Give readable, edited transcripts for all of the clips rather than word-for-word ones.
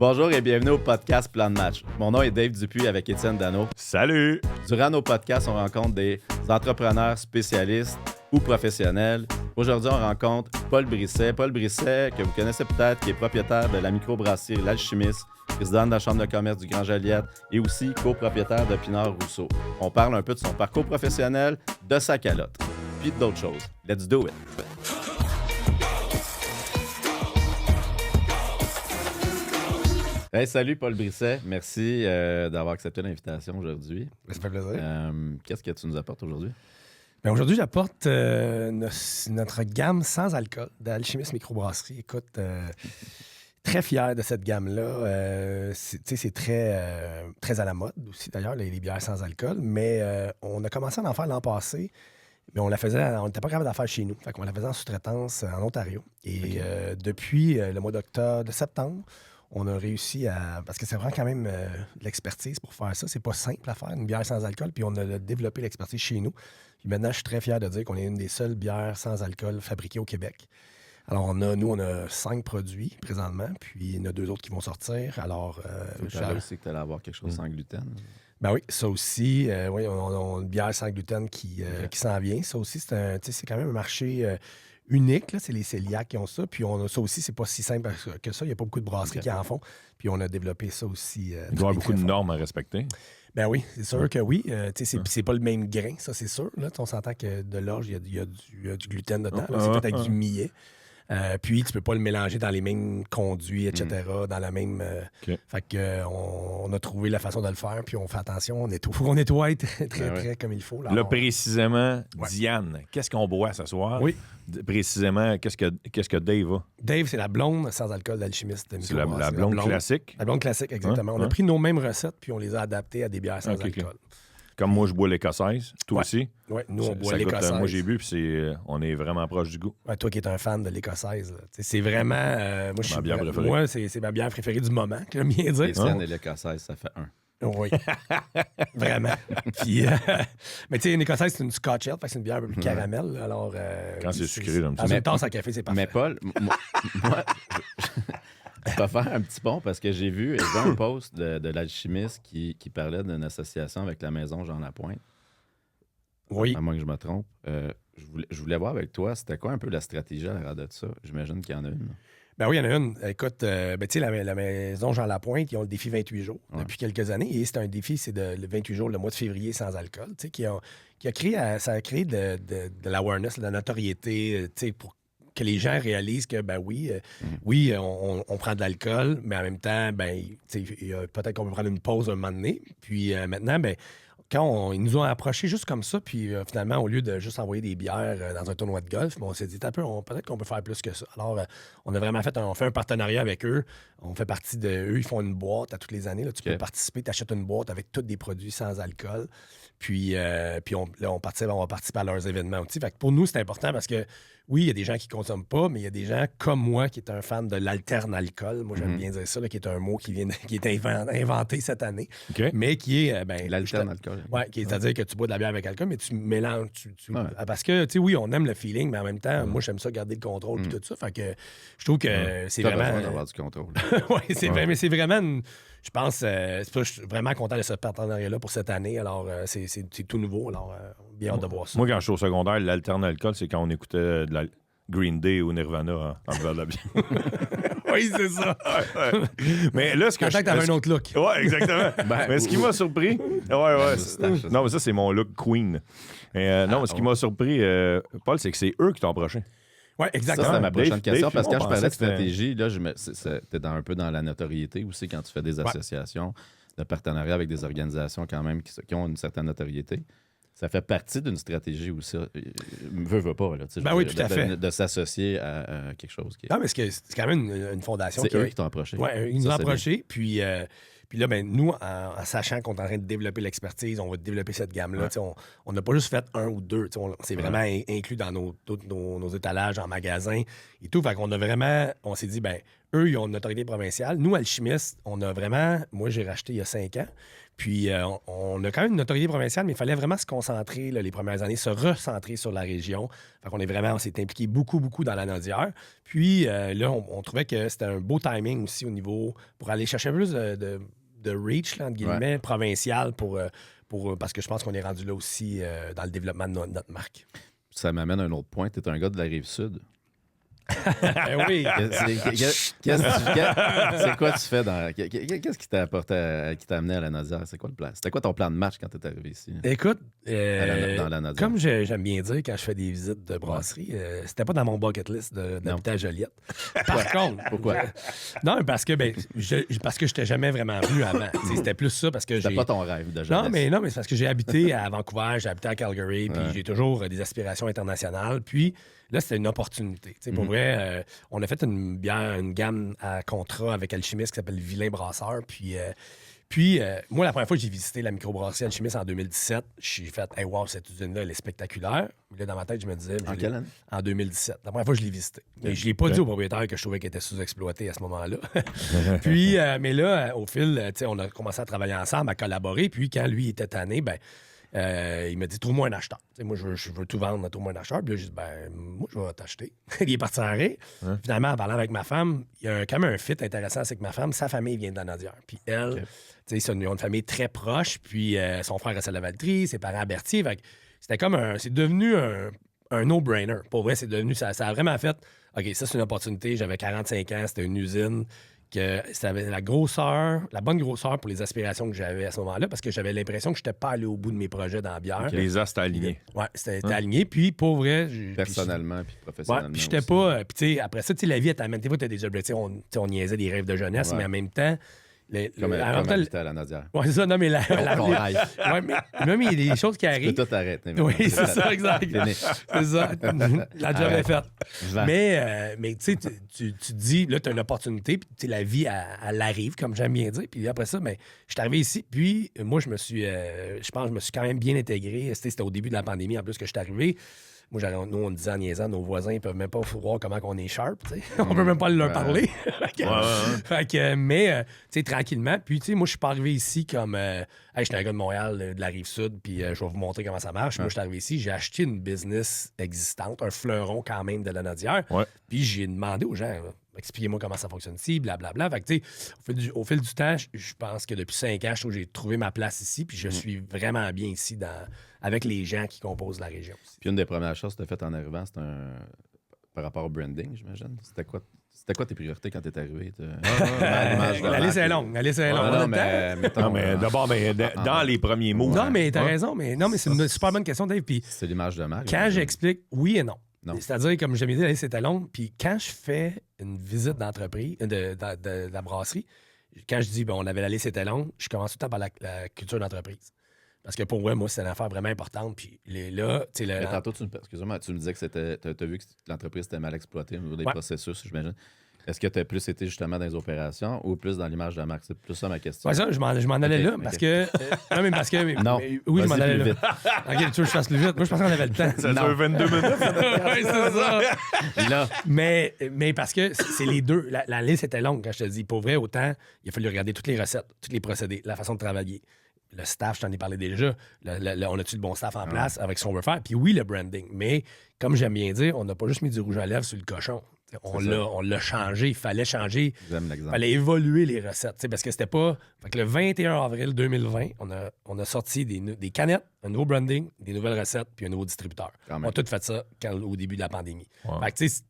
Bonjour et bienvenue au podcast Plan de match. Mon nom est Dave Dupuis avec Étienne Dano. Salut! Durant nos podcasts, on rencontre des entrepreneurs spécialistes ou professionnels. Aujourd'hui, on rencontre Paul Brisset. Paul Brisset, que vous connaissez peut-être, qui est propriétaire de la microbrasserie L'Alchimiste, président de la Chambre de commerce du Grand Joliette et aussi copropriétaire de Pinard Rousseau. On parle un peu de son parcours professionnel, de sa calotte, puis d'autres choses. Let's do it! Hey, salut Paul Brisset, merci d'avoir accepté l'invitation aujourd'hui. Ça fait plaisir. Qu'est-ce que tu nous apportes aujourd'hui? Bien, aujourd'hui, j'apporte notre gamme sans alcool d'Alchimiste Microbrasserie. Écoute, très fier de cette gamme-là. C'est très à la mode aussi, d'ailleurs, les bières sans alcool. Mais on a commencé à en faire l'an passé, mais on n'était pas capable d'en faire chez nous. Fait qu'on la faisait en sous-traitance en Ontario. Et depuis le mois de septembre, on a réussi à... Parce que c'est vraiment quand même de l'expertise pour faire ça. C'est pas simple à faire, une bière sans alcool. Puis on a développé l'expertise chez nous. Puis maintenant, je suis très fier de dire qu'on est une des seules bières sans alcool fabriquées au Québec. Alors, on a 5 produits présentement. Puis il y en a 2 autres qui vont sortir. Alors... Tu savais aussi que tu allais avoir quelque chose sans gluten. Ben oui, ça aussi. Oui, on a une bière sans gluten qui s'en vient. Ça aussi, c'est quand même un marché... unique, là, c'est les cœliaques qui ont ça. Puis on a ça aussi, c'est pas si simple que ça. Il n'y a pas beaucoup de brasseries qui en font. Puis on a développé ça aussi. Il doit y avoir beaucoup de normes à respecter. Ben oui, c'est sûr que oui. C'est pas le même grain, ça, c'est sûr. Là, on s'entend que de l'orge, il y a du gluten dedans. Là, c'est fait avec du millet. Puis, tu peux pas le mélanger dans les mêmes conduits, etc., dans la même... Fait que on a trouvé la façon de le faire, puis on fait attention, on nettoie très comme il faut. Là, précisément, Diane, qu'est-ce qu'on boit ce soir? Oui. Précisément, qu'est-ce que Dave a? Dave, c'est la blonde sans alcool d'Alchimiste. C'est la blonde classique? La blonde classique, exactement. On a pris nos mêmes recettes, puis on les a adaptées à des bières sans alcool. Comme moi, je bois l'écossaise. Toi aussi? Oui, nous, on boit l'écossaise. Moi, j'ai bu, puis on est vraiment proche du goût. Ouais, toi qui es un fan de l'écossaise. C'est vraiment... moi, c'est ma bière préférée du moment, que j'aime bien dire. Étienne et l'écossaise, ça fait un. Oui. Vraiment. Puis, mais tu sais, une écossaise, c'est une Scotch Ale, c'est une bière un peu plus caramel. Alors, quand c'est sucré, j'aime ça. En même temps, ça café, c'est parfait. Mais Paul, moi je vais faire un petit pont parce que j'ai vu un post de l'alchimiste qui parlait d'une association avec la maison Jean Lapointe. Oui. À moins que je me trompe. Je voulais voir avec toi, c'était quoi un peu la stratégie à l'arrière de ça? J'imagine qu'il y en a une. Ben oui, il y en a une. Écoute, tu sais, la maison Jean Lapointe, ils ont le défi 28 jours depuis quelques années. Et c'est un défi, c'est le 28 jours, le mois de février sans alcool, tu sais, ça a créé de l'awareness, de la notoriété, tu sais, pour que les gens réalisent que, ben oui, on prend de l'alcool, mais en même temps, ben, tu sais, peut-être qu'on peut prendre une pause un moment donné. Puis maintenant, ben, ils nous ont approchés juste comme ça, puis finalement, au lieu de juste envoyer des bières dans un tournoi de golf, on s'est dit, peut-être qu'on peut faire plus que ça. Alors, on a vraiment fait un partenariat avec eux. On fait partie de eux. Ils font une boîte à toutes les années. Là, tu peux participer, tu achètes une boîte avec tous des produits sans alcool. Puis on va participer à leurs événements aussi. Fait que pour nous, c'est important parce que, oui, il y a des gens qui ne consomment pas, mais il y a des gens comme moi qui est un fan de l'alterne-alcool. Moi, j'aime bien dire ça, là, qui est un mot qui est inventé cette année. Mais qui est... l'alterne-alcool. Oui, c'est-à-dire que tu bois de la bière avec alcool, mais tu mélanges. Parce que, tu sais, oui, on aime le feeling, mais en même temps, moi, j'aime ça garder le contrôle et tout ça. Fait que je trouve que c'est vraiment... besoin d'avoir du contrôle. Oui, mais c'est vraiment... Je pense, je suis vraiment content de ce partenariat-là pour cette année. Alors, c'est tout nouveau. Alors, bien hâte de voir ça. Moi, quand je suis au secondaire, l'alterne-alcool, c'est quand on écoutait de la Green Day ou Nirvana en buvant de la bière. Oui, c'est ça. Mais là, ce que que t'avais un autre look. Oui, exactement. Mais ce qui m'a surpris... Non, mais ça, c'est mon look queen. Non, ce qui m'a surpris, Paul, c'est que c'est eux qui t'ont approché. Oui, exactement. Ça, c'était ma prochaine question, Dave, parce que quand je parlais de c'était- stratégie, là, t'es un peu dans la notoriété aussi quand tu fais des associations de partenariat avec des organisations quand même qui ont une certaine notoriété. Ça fait partie d'une stratégie aussi. Veut pas, là. Oui, tout à fait. De s'associer à quelque chose qui est... Non, mais c'est quand même une fondation. C'est eux qui t'ont approché. Oui, ils nous ont approchés. Puis là, ben, nous, en sachant qu'on est en train de développer l'expertise, on va développer cette gamme-là. On n'a pas juste fait 1 ou 2. C'est vraiment inclus dans nos étalages en magasin et tout. Fait qu'on a vraiment... On s'est dit, ben eux, ils ont une autorité provinciale. Nous, Alchimiste, on a vraiment... Moi, j'ai racheté il y a 5 ans. Puis, on a quand même une autorité provinciale, mais il fallait vraiment se concentrer, là, les premières années, se recentrer sur la région. Fait qu'on on s'est impliqué beaucoup, beaucoup dans la Naudière. Puis, là, on trouvait que c'était un beau timing aussi au niveau... pour aller chercher un peu plus de reach, là, entre guillemets, provincial parce que je pense qu'on est rendu là aussi dans le développement de notre marque. Ça m'amène à un autre point. Tu es un gars de la Rive-Sud. Ben oui. C'est quoi tu fais dans... Qu'est-ce qui t'a apporté, qui t'a amené à la Naudière? C'est quoi le plan? C'était quoi ton plan de match quand tu es arrivé ici? Écoute, dans la Naudière? Comme j'aime bien dire quand je fais des visites de brasserie, c'était pas dans mon bucket list d'habiter à Joliette. Par contre... Pourquoi? Non, parce que je t'ai jamais vraiment vu avant. C'était plus ça parce que c'était pas ton rêve de jeunesse. Non, mais c'est parce que j'ai habité à Vancouver, j'ai habité à Calgary, puis j'ai toujours des aspirations internationales. Puis là, c'était une opportunité. Pour vrai, on a fait une gamme à contrat avec Alchimiste qui s'appelle Vilain Brasseur. Puis, moi, la première fois que j'ai visité la microbrasserie Alchimiste en 2017, j'ai fait « Hey, wow, cette usine-là, elle est spectaculaire. » Mais là, dans ma tête, je me disais... En quelle année? En 2017. La première fois que je l'ai visité. Mais je ne l'ai pas dit au propriétaire que je trouvais qu'il était sous-exploité à ce moment-là. Puis, mais là, au fil, on a commencé à travailler ensemble, à collaborer. Puis, quand lui était tanné, il m'a dit, trouve-moi un acheteur. Moi, je veux tout vendre, trouve-moi un acheteur. Puis là, j'ai dit, moi, je vais t'acheter. Il est parti en rire. Finalement, en parlant avec ma femme, il y a quand même un fit intéressant, c'est que ma femme, sa famille vient de la Naudière. Puis elle, ils ont une famille très proche. Puis son frère est à la Valtrie, ses parents à Berthier. Fait que c'était comme c'est devenu un no-brainer. Pour vrai, c'est devenu, ça a vraiment fait, OK, ça, c'est une opportunité. J'avais 45 ans, c'était une usine. Que c'était la bonne grosseur pour les aspirations que j'avais à ce moment-là, parce que j'avais l'impression que je n'étais pas allé au bout de mes projets dans la bière. Okay. Les as étaient alignés. Oui, c'était aligné. Puis, pour vrai... Personnellement, puis professionnellement. Ouais, puis j'étais pas... Puis, tu sais, après ça, la vie, elle t'amène... Des fois, tu as des objectifs, on niaisait des rêves de jeunesse, mais en même temps... Comme habiter à la Naudière. Oui, c'est ça. Non, mais mais il y a des choses qui arrivent. Tu peux tout arrêter. Oui, c'est ça, exact. C'est ça. La job est faite. Mais tu sais, tu te dis, là, tu as une opportunité, puis la vie, elle arrive, comme j'aime bien dire. Puis après ça, je suis arrivé ici, puis moi, je pense que je me suis quand même bien intégré. C'était au début de la pandémie, en plus, que je suis arrivé. Moi, nous, on disait en niaisant, nos voisins, ils peuvent même pas voir comment on est sharp, tu sais. On peut même pas leur parler. Mais, tu sais, tranquillement. Puis, tu sais, moi, je suis pas arrivé ici comme, hey, je suis un gars de Montréal, de la Rive-Sud, puis je vais vous montrer comment ça marche. Moi, je suis arrivé ici, j'ai acheté une business existante, un fleuron quand même de la Naudière. Puis, j'ai demandé aux gens, expliquez-moi comment ça fonctionne ici, blablabla. Fait que, tu sais, au fil du temps, je pense que depuis 5 ans, je trouve que j'ai trouvé ma place ici, puis je suis vraiment bien ici avec les gens qui composent la région aussi. Puis une des premières choses que tu as faites en arrivant, c'était par rapport au branding, j'imagine. C'était quoi tes priorités quand tu es arrivé? La liste est longue. Mais d'abord, dans les premiers mots. Non, mais t'as raison. Mais c'est une super bonne question, Dave. Puis c'est l'image de marque. Quand j'explique, oui et non. C'est-à-dire, comme je me disais, la liste était longue. Puis quand je fais une visite d'entreprise, de la brasserie, quand je dis, on avait la liste était longue, je commence tout le temps par la culture d'entreprise. Parce que pour moi, c'est une affaire vraiment importante. Puis là, tu sais... Tantôt, excuse-moi, tu me disais que tu as vu que l'entreprise était mal exploitée au niveau des processus, j'imagine. Est-ce que tu as plus été justement dans les opérations ou plus dans l'image de la marque? C'est plus ça ma question. Ouais, ça, je m'en allais là. Parce que. Non, mais parce que. Non. Oui, je m'en allais là. OK, tu veux que je fasse plus vite? Moi, je pensais qu'on avait le temps. Ça dure 22 minutes. Oui, c'est ça. Là. Mais parce que c'est les deux. La liste était longue, quand je te dis. Pour vrai, autant, il a fallu regarder toutes les recettes, tous les procédés, la façon de travailler. Le staff, je t'en ai parlé déjà. On a-tu le bon staff en place avec ce qu'on veut faire? Puis oui, le branding. Mais comme j'aime bien dire, on n'a pas juste mis du rouge à lèvres sur le cochon. On l'a changé. Il fallait changer. J'aime l'exemple. Il fallait évoluer les recettes. Parce que c'était pas... Fait que le 21 avril 2020, on a sorti des canettes, un nouveau branding, des nouvelles recettes, puis un nouveau distributeur. On a tout fait ça au début de la pandémie. Fait que, tu sais,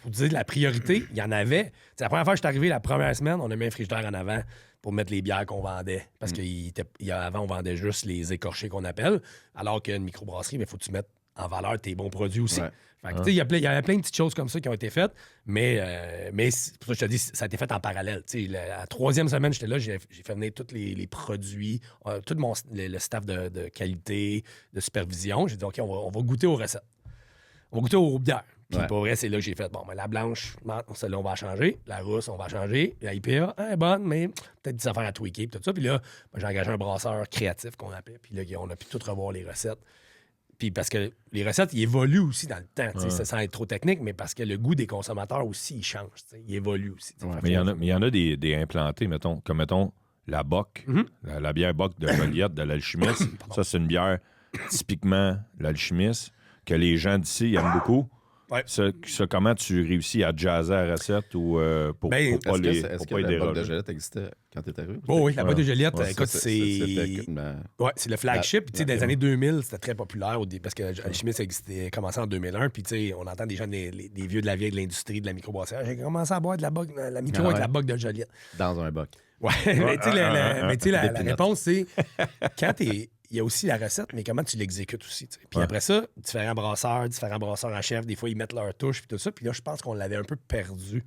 pour dire la priorité, il y en avait. T'sais, la première fois que je suis arrivé, la première semaine, on a mis un frigidaire en avant pour mettre les bières qu'on vendait. Parce qu'avant, on vendait juste les écorchés qu'on appelle. Alors qu'une microbrasserie, il faut que tu mettes en valeur tes bons produits aussi. Fait que, il y avait plein de petites choses comme ça qui ont été faites, mais c'est pour ça que je te dis, ça a été fait en parallèle. La troisième semaine, j'étais là, j'ai fait venir tous les produits, tout le staff de qualité, de supervision. J'ai dit, OK, on va goûter aux recettes. On va goûter aux bières. Puis pour vrai, c'est là que j'ai fait, la blanche, celle-là, on va changer. La rousse, on va changer. La IPA, elle est bonne, mais peut-être des affaires à tweaker, puis tout ça. Puis là, j'ai engagé un brasseur créatif qu'on appelait. Puis là, on a pu tout revoir les recettes. Puis parce que les recettes, ils évoluent aussi dans le temps, ça sans être trop technique, mais parce que le goût des consommateurs aussi, il change, il évolue aussi. Mais il y en a des implantés, mettons, comme la Bock, la bière Bock de Joliette, de l'Alchimiste. Ça, c'est une bière typiquement l'Alchimiste que les gens d'ici aiment beaucoup. Ouais. Ça, comment tu réussis à jazzer la recette ou pour pas les Est-ce que la Bock de Joliette existait quand tu es arrivé? Oui, la Bock de Joliette, écoute, c'est le flagship. Dans les années 2000, c'était très populaire parce que l'Alchimiste existait, commencé en 2001. Puis, on entend des gens, des vieux de la vieille de l'industrie, de la microbrasserie. J'ai commencé à boire de la micro avec la Bock de Joliette. Dans un Bock. Ouais, mais tu sais, la réponse, c'est quand t'es. Il y a aussi la recette, mais comment tu l'exécutes aussi. T'sais. Puis après ça, différents brasseurs en chef, des fois, ils mettent leur touche, puis tout ça. Puis là, je pense qu'on l'avait un peu perdu,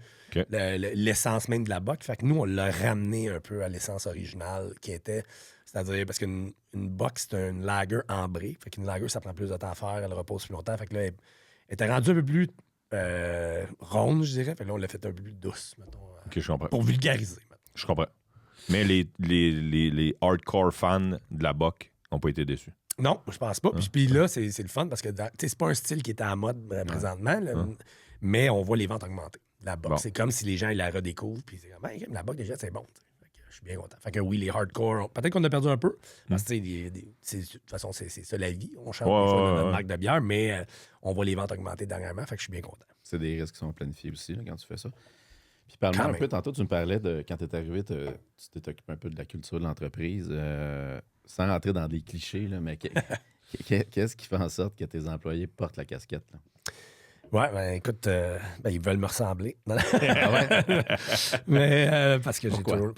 l'essence même de la Bock. Fait que nous, on l'a ramené un peu à l'essence originale qui était, c'est-à-dire, parce qu'une Bock, c'est une lager ambrée. Fait qu'une lager, ça prend plus de temps à faire, elle repose plus longtemps. Fait que là, elle était rendue un peu plus ronde, je dirais. Fait que là, on l'a fait un peu plus douce, mettons. OK, je comprends. Pour vulgariser, mettons. Je comprends. Mais les hardcore fans de la Bock n'ont pas été déçus. Non, je pense pas. Puis là, c'est le fun parce que c'est pas un style qui est en mode présentement, là, mais on voit les ventes augmenter. La Bock, c'est comme si les gens ils la redécouvrent. Puis c'est comme, la Bock, déjà, c'est bon. Fait que je suis bien content. Fait que oui, les hardcore, peut-être qu'on a perdu un peu. Parce que de toute façon, c'est ça la vie. On change des fois notre marque de bière, mais on voit les ventes augmenter dernièrement. Fait que je suis bien content. C'est des risques qui sont planifiés aussi là, quand tu fais ça. Puis parle-moi un peu, tantôt, tu me parlais de quand tu es arrivé, tu t'es occupé un peu de la culture de l'entreprise. Sans rentrer dans des clichés, là, mais qu'est-ce qui fait en sorte que tes employés portent la casquette? Là? Ouais, ben écoute, ils veulent me ressembler. Mais parce que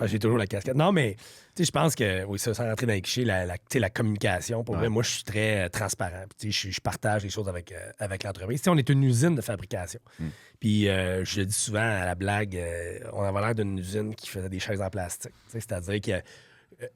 j'ai toujours la casquette. Non, mais tu sais, je pense que, oui, ça, sans rentrer dans les clichés, la communication, pour vrai, moi, je suis très transparent. Puis, je partage les choses avec l'entreprise. Tu sais, on est une usine de fabrication. Puis, je le dis souvent à la blague, on avait l'air d'une usine qui faisait des chaises en plastique. C'est-à-dire que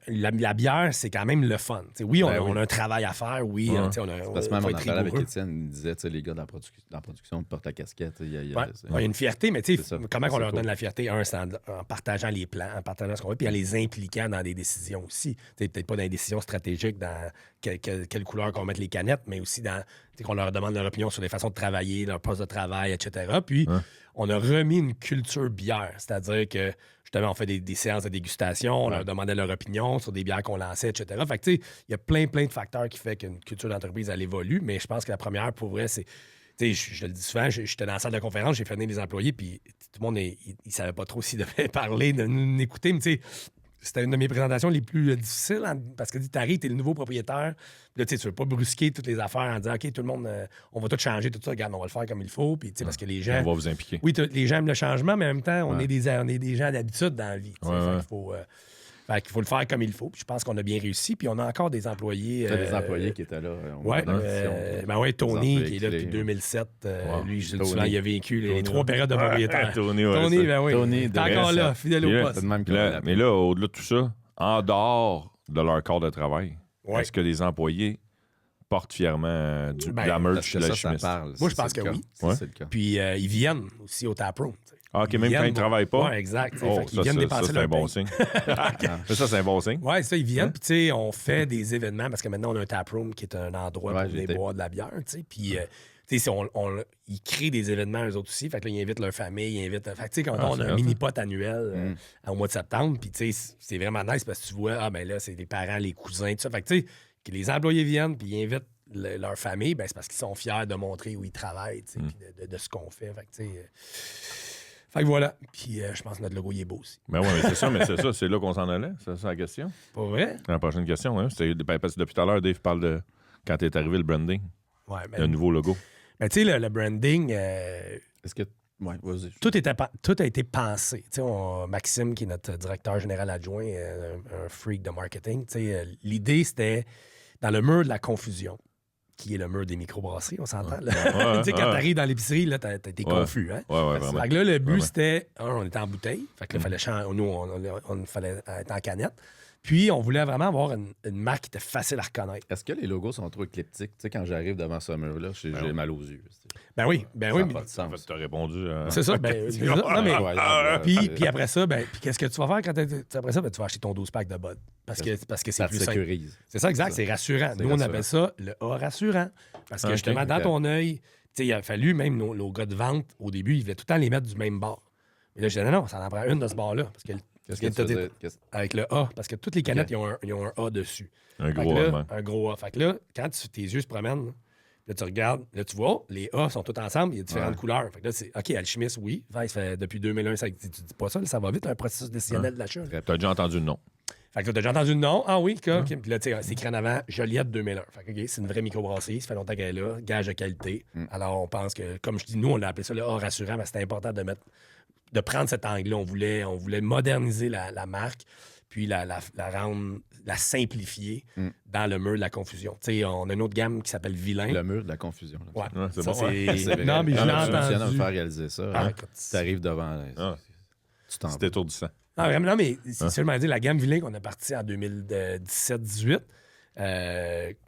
la bière, c'est quand même le fun. T'sais, oui, on a un travail à faire. Oui, on parce que même on en parlait avec Étienne, il disait, les gars de la production portent la casquette. Il y a une fierté, mais comment on leur donne la fierté? C'est en partageant les plans, en partageant ce qu'on veut, puis en les impliquant dans des décisions aussi. Peut-être pas dans des décisions stratégiques, dans quelle couleur qu'on mette les canettes, mais aussi dans qu'on leur demande leur opinion sur les façons de travailler, leur poste de travail, etc. Puis, on a remis une culture bière, c'est-à-dire que justement, on fait des séances de dégustation, on leur demandait leur opinion sur des bières qu'on lançait, etc. Fait que, tu sais, il y a plein de facteurs qui font qu'une culture d'entreprise, elle évolue, mais je pense que la première, pour vrai, c'est... Tu sais, je le dis souvent, j'étais dans la salle de conférence, j'ai fait venir les employés, puis tout le monde, il savait pas trop s'il devait parler, de nous écouter, mais tu sais, c'était une de mes présentations les plus difficiles, parce que tu arrives, tu es le nouveau propriétaire, puis là, tu veux pas brusquer toutes les affaires en disant, OK, tout le monde, on va tout changer, tout ça, regarde, on va le faire comme il faut, puis parce que les gens... On va vous impliquer. Oui, les gens aiment le changement, mais en même temps, on est des gens d'habitude dans la vie. Fait qu'il faut le faire comme il faut. Puis je pense qu'on a bien réussi. Puis on a encore des employés. Des employés qui étaient là. Tony, qui est là depuis 2007. Lui, je dis souvent, il a vécu les 3 périodes de propriétaire. Tony, Tony, t'es encore là, fidèle au poste. Mais là, au-delà de tout ça, en dehors de leur corps de travail, est-ce que les employés portent fièrement de la merch de la chimiste? Moi, je pense que oui. C'est le cas. Puis ils viennent aussi au taproom. Ah, OK, même quand ils ne travaillent pas? Oui, exact. Ils viennent dépenser leur paye. Ça, c'est un bon signe. Oui, ça, ils viennent. Puis, tu sais, on fait des événements parce que maintenant, on a un taproom qui est un endroit pour venir boire de la bière, tu sais. Puis, tu sais, ils créent des événements, eux autres aussi. Fait que là, ils invitent leur famille, ils invitent... Fait que, tu sais, quand on a un mini-pot annuel au mois de septembre, puis, tu sais, c'est vraiment nice parce que tu vois, ben là, c'est les parents, les cousins, tout ça. Fait que, tu sais, que les employés viennent, puis ils invitent leur famille, ben c'est parce qu'ils sont fiers de montrer où ils travaillent, tu sais, puis de ce qu'on fait. Fait que, tu sais... Fait que voilà. Puis je pense que notre logo, il est beau aussi. Ben oui, mais c'est ça, c'est là qu'on s'en allait. C'est ça la question. Pas vrai? La prochaine question, hein. Parce que depuis tout à l'heure, Dave parle de quand t'es arrivé le branding. Ouais, le nouveau logo. Ben tu sais, le branding. Est-ce que. Ouais, vas-y. Tout a été pensé. Tu sais, Maxime, qui est notre directeur général adjoint, un freak de marketing, tu sais, l'idée, c'était dans le mur de la confusion, qui est le mur des microbrasseries, on s'entend. Tu sais, quand t'arrives dans l'épicerie, là, t'es confus. Hein? Ouais, vraiment. Fait que là, le but, c'était... on était en bouteille. Fait que là, fallait nous, on fallait être en canette. Puis, on voulait vraiment avoir une marque qui était facile à reconnaître. Est-ce que les logos sont trop écliptiques? Tu sais, quand j'arrive devant ce mur-là, j'ai mal aux yeux. Ben oui. Ça n'a pas de En sens. fait, t'as répondu. C'est ça. Ben, c'est ça. Non, mais, Incroyable. puis après ça, puis qu'est-ce que tu vas faire quand après ça? Ben, tu vas acheter ton 12 pack de Bud. Parce que c'est Ça te plus simple. sécurise. C'est ça, exact. C'est rassurant. C'est Nous, on rassurant. appelle ça le A rassurant. Parce que justement, dans ton œil, tu sais, il a fallu, même nos gars de vente, au début, ils voulaient tout le temps les mettre du même bord. Mais là, je disais, non, ça en prend une de ce bord-là. Parce que Qu'est-ce que tu veux dire? avec le A, parce que toutes les canettes, ils ont un A dessus. Un Fait gros que là, A, un gros A. Fait que là, quand tes yeux se promènent, là, tu regardes, là, tu vois, les A sont tous ensemble, il y a différentes couleurs. Fait que là, c'est OK, Alchimiste, oui. Fait, ça fait depuis 2001, tu dis pas ça, là, ça va vite, un processus décisionnel de l'achat. T'as déjà entendu le nom. Fait que là, t'as déjà entendu le nom. Ah oui, OK. Puis là, tu sais, c'est écrit en avant, Joliette 2001. Fait que, OK, c'est une vraie microbrasserie, ça fait longtemps qu'elle est là, gage de qualité. Alors, on pense que, comme je dis, nous, on a appelé ça le A rassurant, mais c'était important de prendre cet angle-là. On voulait moderniser la marque, puis la simplifier dans le mur de la confusion. Tu sais, on a une autre gamme qui s'appelle Vilain. Le mur de la confusion. Là. Ouais, Ouais, c'est ça, bon. C'est vrai. Non, mais je l'ai Tu viens de me entendu. faire réaliser ça. Ah, hein. écoute, Tu arrives devant. là, Ah. Tu t'en C'était étourdissant. Ah, vraiment, non, mais c'est seulement dire, la gamme Vilain qu'on a partie en 2017-18,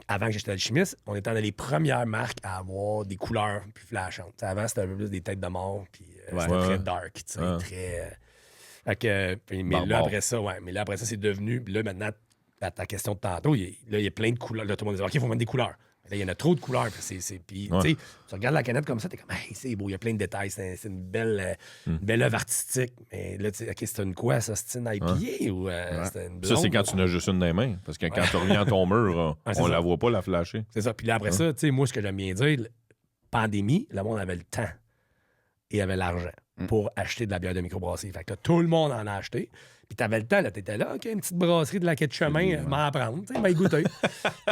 avant que j'étais alchimiste, on était dans les premières marques à avoir des couleurs plus flashantes. T'sais, avant, c'était un peu plus des têtes de mort, puis c'était Ouais. très dark, tu sais, Ouais. très... Fait que, mais là, Barbare. après ça, c'est devenu... Puis là, maintenant, à ta question de tantôt, il y a plein de couleurs. Là, tout le monde dit, OK, il faut mettre des couleurs. Là, il y en a trop de couleurs. Puis, Ouais. tu sais, tu regardes la canette comme ça, t'es comme, hey, c'est beau, il y a plein de détails. C'est une belle œuvre artistique. Mais là, tu sais, OK, c'est une quoi, ça? C'est une IPA ou c'est une blonde? Ça, c'est quand tu n'as juste une dans les mains. Parce que quand tu reviens à ton mur, Ouais, c'est on ça. la voit pas, la flasher. C'est ça. Puis là, après ça, tu sais, moi, ce que j'aime bien dire, pandémie, le monde avait le temps et avait l'argent pour acheter de la bière de microbrasserie. Fait que là, tout le monde en a acheté. Puis t'avais le temps, là, t'étais là, OK, une petite brasserie de la quai de chemin, m'en prendre, tu sais, m'y goûter.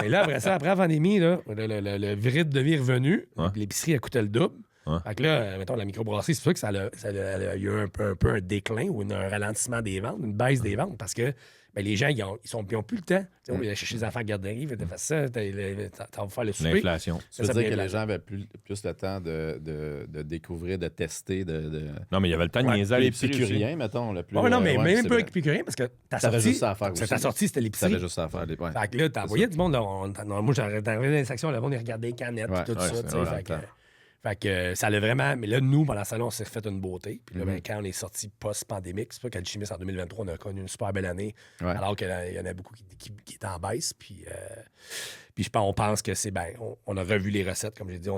Et là, après ça, après la pandémie, là, le viride de vie est revenu, Ouais. puis l'épicerie a coûté le double. Ouais. Fait que là, mettons, la microbrasserie, c'est sûr que il y a eu un peu un déclin ou un ralentissement des ventes, une baisse des ventes, parce que ben, les gens, ils ont plus le temps. Tu sais, on va chercher les enfants à garderie, tu fais ça, ça va faire le souper. L'inflation. Tu veux Ça dire vient que de les la- gens avaient plus le temps de découvrir, de tester, de... Non, mais il y avait le temps de Ouais. niaiser à Plus l'épicerie aussi. épicurien, mettons. Le plus, Oh, non, mais ouais, même c'est pas vrai. épicurien, parce que ta T'avais sortie, juste ça à faire aussi. ta sortie, c'était l'épicerie. T'avais juste ça à faire. Ouais. Fait que là, t'as envoyé du monde. Là, moi, j'arrivais dans les sections, le monde, il regardait les canettes, Ouais, puis tout ouais, ça. c'est tu sais, vrai, fait que ça l'a vraiment. Mais là, nous, pendant le salon, on s'est refait une beauté. Puis là, ben, quand on est sorti post-pandémique, c'est pas qu'Alchimiste en 2023, on a connu une super belle année. Ouais. Alors qu'il y en a beaucoup qui étaient en baisse. Puis on pense que c'est bien. On a revu les recettes, comme j'ai dit.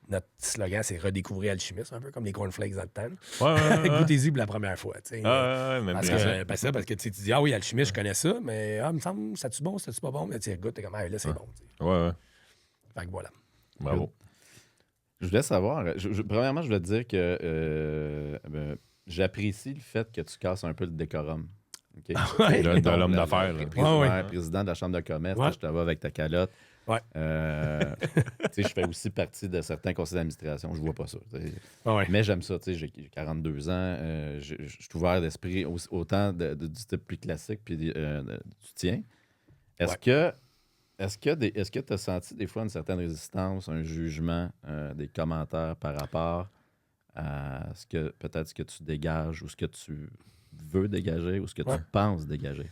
Notre slogan, c'est redécouvrir Alchimiste, un peu comme les cornflakes dans le temps. Ouais. Goûtez-y pour la première fois. Tu sais. Même Parce bien. que tu dis, ah oui, alchimiste, je connais ça, mais il me semble, c'est-tu bon, c'est-tu pas bon? Mais tu goûtes, t'es comme, ah, là, c'est bon. Tu sais. Ouais. Fait que voilà. Bravo. Je voulais savoir, premièrement, je voulais te dire que j'apprécie le fait que tu casses un peu le décorum. OK? Ouais. De l'homme Le d'affaires, là. président de la Chambre de commerce, Ouais. je te vois avec ta calotte. Ouais. Tu sais, je fais aussi partie de certains conseils d'administration, je vois pas ça. Tu sais. Ouais. Mais j'aime ça, tu sais, j'ai 42 ans, je suis ouvert d'esprit autant du type plus classique puis du tien. Est-ce que tu as senti des fois une certaine résistance, un jugement, des commentaires par rapport à ce que peut-être ce que tu dégages ou ce que tu veux dégager ou ce que tu penses dégager?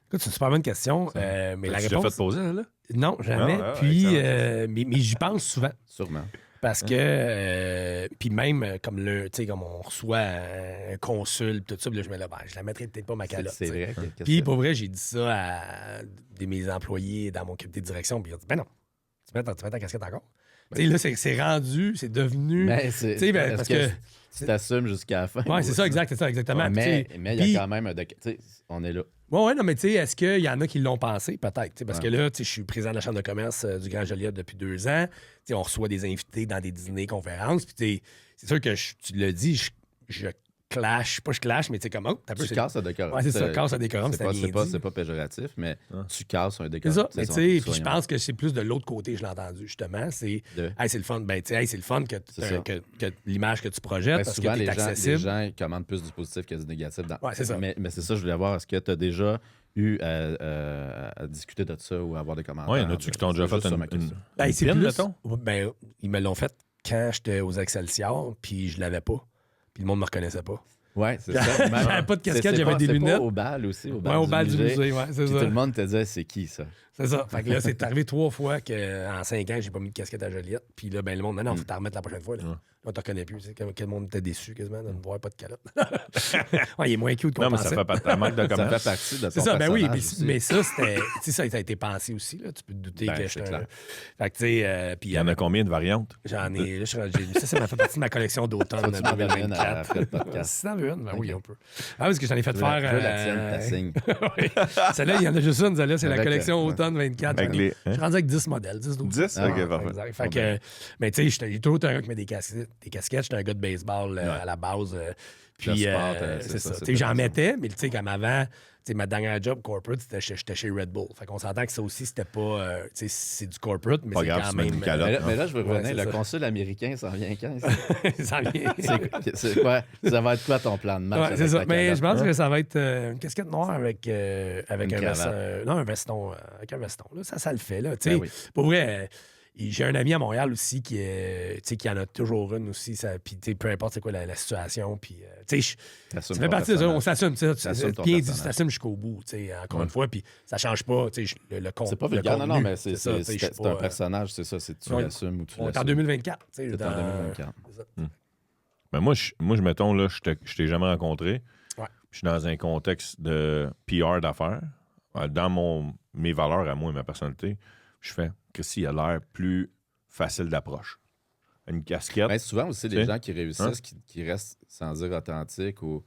Écoute, c'est une super bonne question. Mais la Tu l'as réponse. fait poser, là? Non, jamais. Ah, Puis, excellent. mais j'y pense souvent. Sûrement. Parce que, puis même comme on reçoit un consul, tout ça, puis là, je me dis, ben, je la mettrais peut-être pas ma calotte. C'est tu sais. vrai. qu'est-ce Puis que- pour vrai, j'ai dit ça à mes employés dans mon comité de direction, puis ils ont dit, ben non, tu mets ta casquette encore. Tu sais, là, c'est rendu, c'est devenu. Mais Tu sais, ben, est-ce parce que que- tu t'assumes jusqu'à la fin. Ouais, c'est ça, exact, c'est ça, exactement. Mais Puis, tu sais, il y puis- a quand même un... Tu sais, on est là. Ouais, non, mais tu sais, est-ce qu'il y en a qui l'ont pensé? Peut-être. Tu sais, parce Ouais. que là, tu sais, je suis président de la Chambre de commerce du Grand Joliette depuis 2 ans. Tu sais, on reçoit des invités dans des dîners, conférences. Puis, tu sais, c'est sûr que tu l'as dit, je clash, pas je clash, mais tu sais, comment? Tu casses le décorum. Ouais, c'est ça, casse le décorum, C'est c'est pas, bien c'est pas, dit. c'est pas péjoratif, mais Ah. tu casses un C'est décorum. ça. Mais tu sais, puis je soyons- pense que c'est plus de l'autre côté, je l'ai entendu, justement. C'est, De- hey, c'est le fun. Ben, tu sais, hey, c'est le fun que, C'est ça. que l'image que tu projettes Ben, parce souvent, que tu les es gens, accessible. ils commandent plus du positif que du négatif. Ouais, c'est ça. Mais c'est ça, je voulais voir, est-ce que tu as déjà eu à discuter de ça ou à avoir des commentaires? Ouais, y en a-tu qui t'ont déjà C'est juste fait ça, ma une question. Ben, c'est pin, plus- mettons? Ben, ils me l'ont fait quand j'étais aux Excelsior, puis je l'avais pas. Puis le monde me reconnaissait pas. Ouais, c'est ça. J'avais pas de casquette, j'avais des lunettes. Au bal aussi, au Ouais, au bal du musée, ouais, c'est Puis ça. tout le monde te disait, c'est qui ça? C'est ça. Fait que là, c'est arrivé 3 fois qu'en 5 ans, j'ai pas mis de casquette à Joliette. Puis là, ben le monde, non, faut t'en remettre la prochaine fois. Là, on te reconnaît plus. Quel monde était déçu quasiment de ne voir pas de calotte. Ouais, il est moins cute qu'on Non, mais pensait. ça fait pas de manque de Ça commerce. fait partie de ton C'est ça, ben oui, personnage mais aussi. ça, c'était. Tu sais, ça a été pensé aussi, là. Tu peux te douter Ben, que c'est j'étais. clair. Fait que, tu sais, puis Il y en a combien de variantes? j'en ai. Là, ça m'a fait partie de ma collection d'automne Tu m'en donnes une 2024. après le podcast. Si t'en veux une, ben oui, Ok. on peut. Ah, parce que j'en ai fait faire. Je veux la tienne, ta signe. Oui. Celle-là, il y en a juste une, celle-là, c'est la Avec, collection ouais. automne 24. Avec les- Je suis rendu avec 10 modèles, 10, 12. 10? Ah, OK, parfait. Exact. Fait que, mais tu sais, j'ai toujours été un gars qui met des casquettes. J'étais un gars de baseball à la base. Puis, sport, c'est ça. c'est Tu sais, j'en ça. mettais, mais tu sais, comme avant, tu sais, ma dernière job corporate, j'étais chez Red Bull. Fait qu'on s'entend que ça aussi, c'était pas. Tu sais, c'est du corporate, mais Pas c'est grave, quand tu mets même. une calotte. Mais là, je veux Ouais, revenir. c'est Le ça. consul américain s'en vient quand? Ça vient. C'est quoi? Ça va être quoi ton plan de match? Ouais, avec c'est ça. ta Mais calotte? je pense que ça va être une casquette noire avec Une un cravate. veston. Non, un veston. Avec un veston. Là, ça le fait. Là, tu sais. Ben oui. Pour vrai, j'ai un ami à Montréal aussi qui en a toujours une aussi. Puis tu sais, peu importe c'est quoi la situation. Puis tu sais, T'assumes ça fait ton partie de ça. On personnage. s'assume. Tu T'assumes ton bien dit, tu personnage. t'assumes jusqu'au bout. Tu sais, encore une fois. Puis ça change pas. Tu sais, le compte. C'est pas le vulgaire, non, contenu. mais c'est ça, tu sais, je suis c'est pas, un personnage, c'est ça. C'est tu ouais. l'assumes ou tu On est en l'assumes. 2024. tu sais, C'est en 2024. c'est ça. Mais moi, mettons, là, je t'ai jamais rencontré. Ouais. Je suis dans un contexte de PR d'affaires. Dans mes valeurs à moi et ma personnalité, je fais que s'il a l'air plus facile d'approche. Une casquette. Ben, souvent aussi, Tu les sais. gens qui réussissent, Hein? qui restent sans dire authentiques ou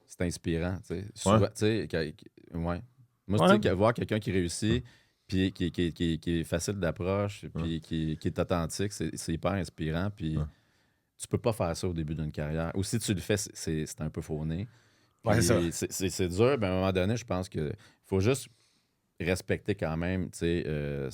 c'est inspirant. Tu sais. Souvent, tu sais, ouais. Moi, Ouais. tu sais, voir quelqu'un qui réussit, puis qui est facile d'approche, puis qui est authentique, c'est hyper inspirant. Puis tu peux pas faire ça au début d'une carrière. Ou si tu le fais, c'est un peu fourné. Ouais, c'est Puis c'est dur, mais à un moment donné, je pense qu'il faut juste respecter quand même, tu sais,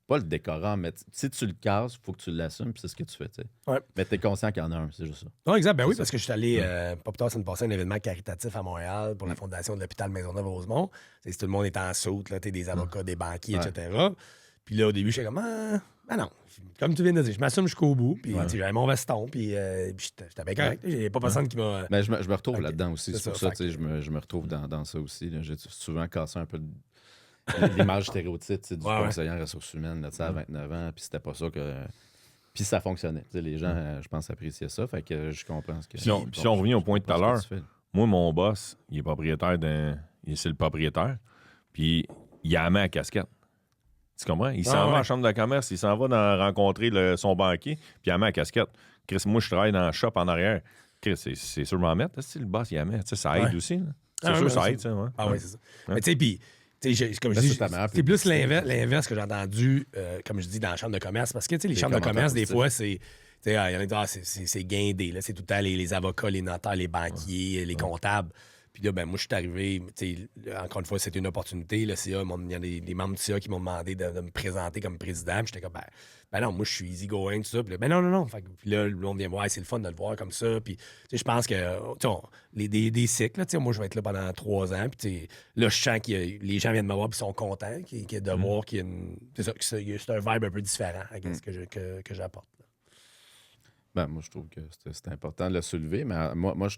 pas le décorum, mais si tu le casses, il faut que tu l'assumes, puis c'est ce que tu fais, tu sais. Ouais. Mais t'es conscient qu'il y en a un, c'est juste ça. Non, exact. Ben oui, parce que je suis allé, pas plus tard, c'est passé un événement caritatif à Montréal pour la fondation de l'hôpital Maisonneuve-Rosemont. Tu sais, tout le monde est en saute, là, des avocats, des banquiers, Ouais. etc. Puis là, au début, j'étais comme, ben non. Comme tu viens de dire, je m'assume jusqu'au bout. Puis tu sais, j'avais mon veston, puis j'étais bien correct. J'ai pas personne qui m'a. Mais je me retrouve Ok. là-dedans aussi. C'est C'est pour ça, ça, tu sais, je me retrouve dans ça aussi. là. J'ai souvent cassé un peu l'image stéréotype tu sais, du Ouais, ouais. conseiller en ressources humaines là, tu sais, à 29 ans, puis c'était pas ça que. Puis ça fonctionnait. Tu sais, les gens, je pense, appréciaient ça. Fait que je comprends ce que. Si on revient au point de tout à l'heure, ce que tu fais. moi, mon boss, il est propriétaire c'est le propriétaire. Puis il a mis la casquette. Tu comprends? Il s'en va ouais. à la chambre de commerce, il s'en va rencontrer son banquier, puis il a mis la casquette. Chris, moi, je travaille dans le shop en arrière. Chris, c'est sûr m'en mettre. Si le boss, il a mis. Tu sais, ça aide Ouais. aussi. là. C'est Ah, sûr, ouais, ça c'est- aide, ça. Ouais. Ah oui, c'est ça. Mais tu sais, puis, comme je Là, dis, c'est ta meilleure c'est plus publicité. l'inverse que j'ai entendu, comme je dis, dans la chambre de commerce. Parce que, tu sais, les Les chambres de commentaires commerce, des positifs. fois, c'est. Tu sais, il y en a qui disent, c'est guindé. Là. C'est tout le temps les avocats, les notaires, les banquiers, les comptables. Puis là, ben, moi, je suis arrivé, tu sais, encore une fois, c'était une opportunité. Le CA, il y a des membres du CA qui m'ont demandé de me présenter comme président. Puis j'étais comme, ben non, moi, je suis easy going, tout ça. Puis là, ben non. Fait que, puis là, on vient voir, c'est le fun de le voir comme ça. Puis, tu sais, je pense que, tu sais, des cycles, là, tu sais, moi, je vais être là pendant 3 ans. Puis, tu sais, là, je sens que les gens viennent me voir, puis sont contents de voir qu'il y a une. C'est ça, que c'est un vibe un peu différent avec ce que j'apporte. là. Ben, moi, je trouve que c'est important de le soulever, mais moi je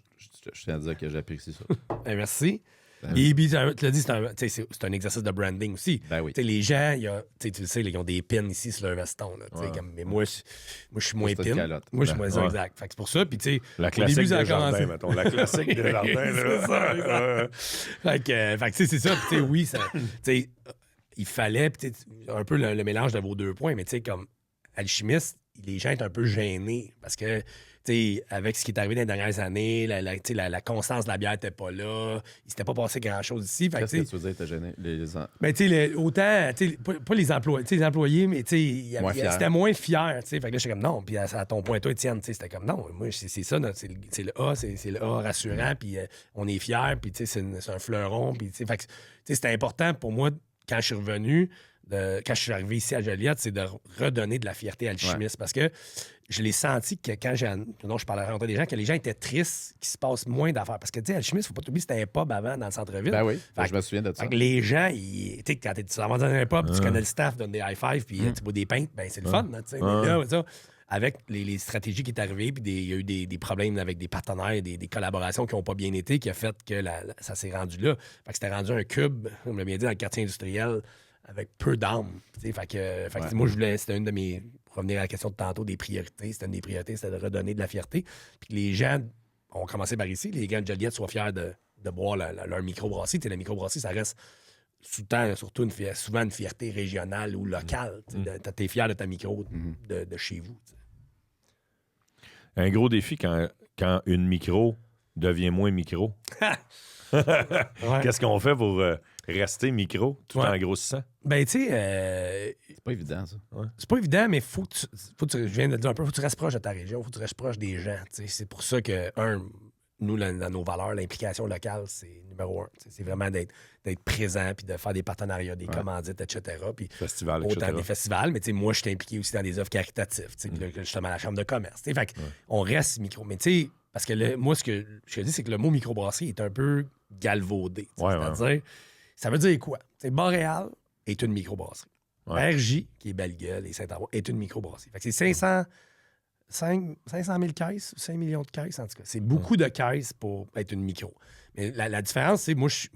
tiens à dire que j'apprécie ça. Merci. Ben Et puis, tu l'as dit, c'est un exercice de branding aussi. Ben oui. Tu sais, les gens, tu le sais, ils ont des pins ici sur leur veston. Là, tu sais, mais moi, je suis moins C'est une pin. calotte. Moi, je suis moins Ouais. exact. Fait que c'est pour ça. Puis, tu sais, La au classique début, ça a des jardins, commencé. mettons. La classique des jardins. C'est ça, exact. Fait que, tu sais, c'est ça. Puis, tu sais, oui, tu sais, il fallait, puis, tu sais, un peu le mélange de vos 2 points, mais tu sais, comme alchimiste, les gens étaient un peu gênés parce que, tu sais, avec ce qui est arrivé dans les dernières années, tu sais, la constance de la bière n'était pas là, il s'était pas passé grand-chose ici. Fait que, Qu'est-ce tu que sais, tu veux dire, t'as gêné? mais tu sais, autant, tu sais, pas les employés, tu sais, les employés, mais tu sais, Moins fiers. c'était moins fier, tu sais. Fait que là, j'étais comme non. Puis à ton point, toi, Étienne, tu sais, c'était comme non. Moi, c'est ça, c'est le A, c'est le A rassurant, puis on est fiers, puis tu sais, c'est un fleuron, puis tu sais, fait que, tu sais, c'était important pour moi, quand je suis revenu, quand je suis arrivé ici à Joliette, c'est de redonner de la fierté à Alchimiste, parce que je l'ai senti que quand je parlais à rencontrer des gens, que les gens étaient tristes, qu'il se passe moins d'affaires. Parce que, tu sais, Alchimiste, faut pas t'oublier, c'était un pub avant dans le centre-ville. Ben oui, Fait je me souviens de ça. fait que les gens, tu sais, quand tu vas dans un pub, tu connais le staff, donne des high-five, puis tu bois des pintes, ben c'est le fun, là, tu sais. Mais là, ça, avec les stratégies qui est arrivées, puis il y a eu des problèmes avec des partenaires, des collaborations qui n'ont pas bien été, qui a fait que ça s'est rendu là. Fait que c'était rendu un cube, on l'a bien dit, dans le quartier industriel, avec peu d'âme. Fait que moi, c'était une de mes... Pour revenir à la question de tantôt des priorités, c'était une des priorités, c'était de redonner de la fierté. Puis que les gens ont commencé par ici, les gens de Joliette soient fiers de boire leur microbrasserie. La microbrasserie, ça reste surtout souvent une fierté régionale ou locale. T'es fier de ta micro de chez vous. T'sais. Un gros défi quand une micro devient moins micro. Qu'est-ce qu'on fait pour rester micro tout en grossissant? Ben, tu sais... c'est pas évident, ça. Ouais. C'est pas évident, mais je viens de le dire un peu, faut que tu restes proche de ta région, faut que tu restes proche des gens. C'est pour ça que, nous, dans nos valeurs, l'implication locale, c'est numéro 1. C'est vraiment d'être présent, puis de faire des partenariats, des commandites, etc. Puis festivals, autant etc. des festivals, mais moi, je suis impliqué aussi dans des offres caritatives. Puis là, justement, à la Chambre de commerce. Fait on reste micro. Mais tu sais, parce que moi, ce que je dis, c'est que le mot microbrasserie est un peu galvaudé. C'est-à-dire, ça veut dire quoi? Boréal est une microbrasserie. RJ, qui est Belle-Gueule et Saint-Avoine, est une microbrasserie. Fait que c'est 500 000 caisses, 5 millions de caisses, en tout cas. C'est beaucoup de caisses pour être une micro. Mais la différence, c'est moi, je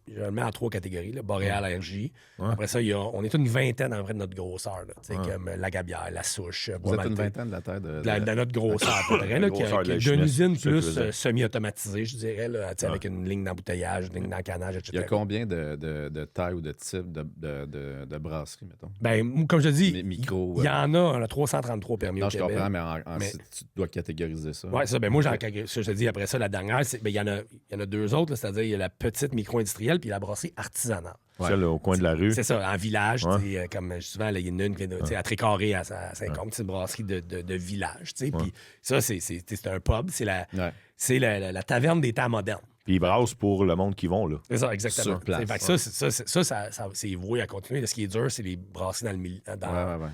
le mets en 3 catégories, là, Boréal, RJ. Après ça, on est une vingtaine en vrai de notre grosseur. Là, comme la Gabière, la Souche. Vous êtes une vingtaine de la taille de notre grosseur, à peu près, là, d'une usine plus semi-automatisée, je dirais, là, avec une ligne d'embouteillage, une ligne d'encanage, etc. Il y a combien de tailles ou de types de brasseries, mettons? Ben, comme je dis, micro, il y en a, on a 333 permis au Québec. Non, je comprends, mais tu dois catégoriser ça. Oui, ça, ben moi, je te dis, après ça, la dernière, il y en a 2 autres, c'est-à-dire il y a la petite micro-industrielle puis la brasserie artisanale. Celle au coin de la rue. C'est ça, en village, comme souvent, il y en a une qui est à Trécarré, à Saint-Côme, c'est une brasserie de village. Puis ça, c'est un pub, c'est la taverne des temps modernes. Puis ils brassent pour le monde qui vont, là. C'est ça, exactement. Sur place. Ça, c'est voué à continuer. Ce qui est dur, c'est les brasseries dans le milieu,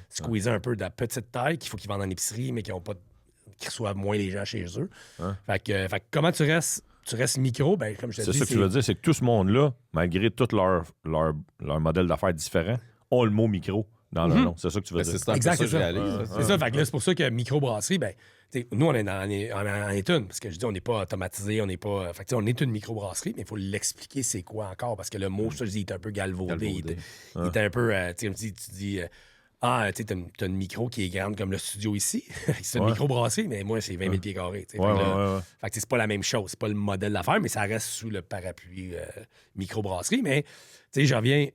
squeezer un peu de la petite taille, qu'il faut qu'ils vendent en épicerie, mais qui reçoivent moins les gens chez eux. Fait que comment tu restes micro, ben, comme je te dis... C'est ça que tu veux dire, c'est que tout ce monde-là, malgré tout leur modèle d'affaires différent, ont le mot micro dans leur nom. C'est ça que tu veux dire. C'est exact, c'est ça. C'est ça, fait que là, c'est pour ça que microbrasserie, ben, nous, on est une, parce que je dis, on n'est pas automatisé, on n'est pas... Fait que, on est une microbrasserie, mais il faut l'expliquer c'est quoi encore, parce que le mot, je dis, il est un peu galvaudé. Il est un peu... tu dis... t'as une micro qui est grande comme le studio ici. C'est une microbrasserie, mais moi, c'est 20 000 pieds carrés. Fait que c'est pas la même chose. C'est pas le modèle d'affaires, mais ça reste sous le parapluie microbrasserie. Mais, je reviens...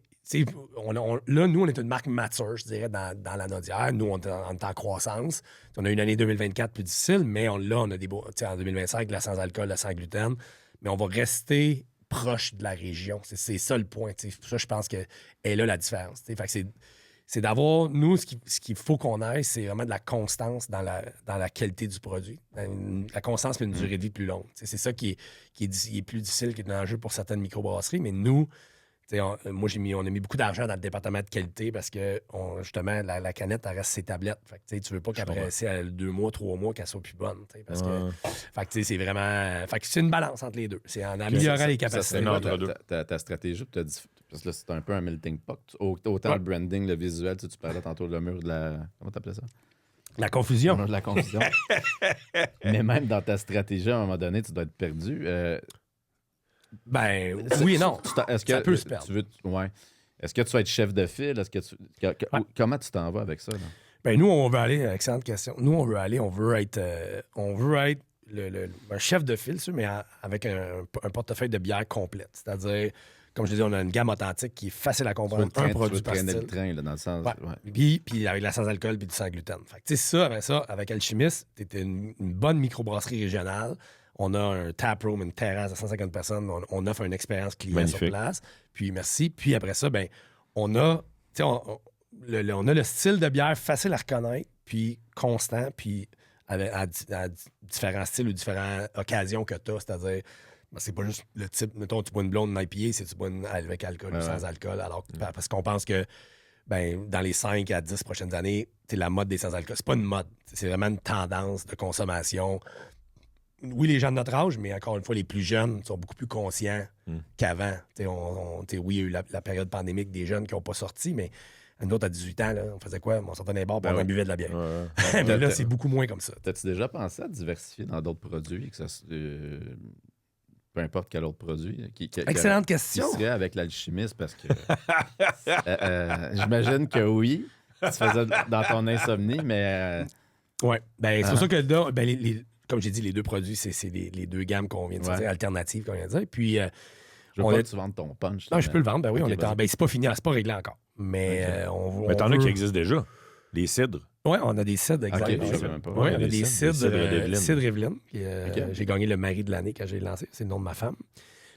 là, nous, on est une marque mature, je dirais, dans la Nodière. Nous, on est en croissance. On a une année 2024 plus difficile, mais on a des beaux... En 2025, la sans-alcool, la sans-gluten. Mais on va rester proche de la région. C'est ça le point. Pour ça, je pense que est là la différence. Fait que c'est d'avoir, nous, ce qu'il faut qu'on ait, c'est vraiment de la constance dans la qualité du produit. La constance et une durée de vie plus longue. C'est ça qui est plus difficile, qui est un enjeu pour certaines microbrasseries. Mais nous, on a mis beaucoup d'argent dans le département de qualité parce que, justement, la canette, elle reste ses tablettes. Fait que, tu veux pas qu'après 2 mois, 3 mois, qu'elle soit plus bonne. Parce que, fait que, c'est vraiment... Fait que c'est une balance entre les deux. C'est en améliorant les capacités. Ta stratégie, parce que là, c'est un peu un melting pot. Autant le branding, le visuel, tu parlais tantôt de le mur de la... Comment t'appelais ça? La confusion. Le mur de la confusion. Mais même dans ta stratégie, à un moment donné, tu dois être perdu. Ben, oui et non. Ça peut se perdre. Est-ce que tu vas être chef de file? Comment tu t'en vas avec ça? Là? Ben, nous, on veut aller... Excellente question. Nous, on veut être un chef de file, mais avec un portefeuille de bière complète. C'est-à-dire... Comme je te dis, on a une gamme authentique qui est facile à comprendre. Un produit par style. Le train, là, dans le sens... Puis avec la sans-alcool puis du sans-gluten. Fait que, avec Alchimiste, t'es une bonne microbrasserie régionale. On a un taproom, une terrasse de 150 personnes. On offre une expérience client sur place. Puis merci. Puis après ça, ben, on a le style de bière facile à reconnaître, puis constant, puis à différents styles ou différentes occasions que tu as. C'est-à-dire... c'est pas juste le type, mettons, tu bois une blonde IPA, c'est tu bois une avec alcool ou sans alcool. Alors, parce qu'on pense que dans les 5 à 10 prochaines années, la mode des sans-alcool, c'est pas une mode. C'est vraiment une tendance de consommation. Oui, les gens de notre âge, mais encore une fois, les plus jeunes sont beaucoup plus conscients qu'avant. Oui, il y a eu la période pandémique des jeunes qui n'ont pas sorti, mais Nous autres, à 18 ans, là, on faisait quoi? On sortait dans les bars, puis on buvait de la bière. Ouais. Mais là, c'est beaucoup moins comme ça. T'as-tu déjà pensé à diversifier dans d'autres produits, que ça, peu importe quel autre produit? Excellente Qui question. serait avec l'alchimiste, parce que j'imagine que oui, tu faisais dans ton insomnie, mais... Oui. Ben, c'est pour ça que là, ben, comme j'ai dit, les deux produits, c'est les deux gammes qu'on vient de dire, alternatives qu'on vient de dire. Puis, je veux pas que tu vendes ton punch. Non, je peux le vendre. Ben oui, okay, ben, c'est pas fini, c'est pas réglé encore. Mais mais t'en as qui existent déjà. Les cidres. Oui, on a des cidres, exactement. Oui, on a des cidres. Cidre Evelyne. Okay. J'ai gagné le mari de l'année quand j'ai lancé. C'est le nom de ma femme.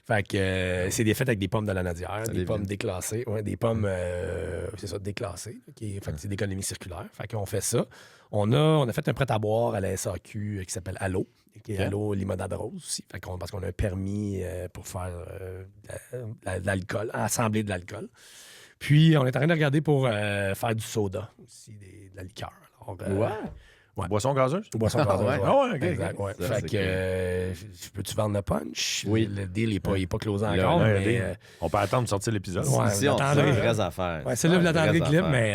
Fait que c'est des fêtes avec des pommes de la Nadière, des pommes déclassées. Ouais, des pommes, c'est ça, déclassées. Fait que c'est d'économie circulaire. Fait qu'on fait ça. On a fait un prêt-à-boire à la SAQ qui s'appelle Allo, qui est Allo Limonade Rose aussi. Fait parce qu'on a un permis pour faire de l'alcool, assembler de l'alcool. Puis, on est en train de regarder pour faire du soda aussi, de la liqueur. Alors, ouais. Boisson gazeuse? Boisson gazeuse, ouais. Ah ouais, OK. Exact, ouais. Ça, fait que, peux-tu vendre le punch? Oui. Le deal n'est pas closé encore, mais... on peut attendre de sortir l'épisode. Ouais, ici, on fait une vraie affaire. Ouais, c'est là, vous l'attendrez, clip, mais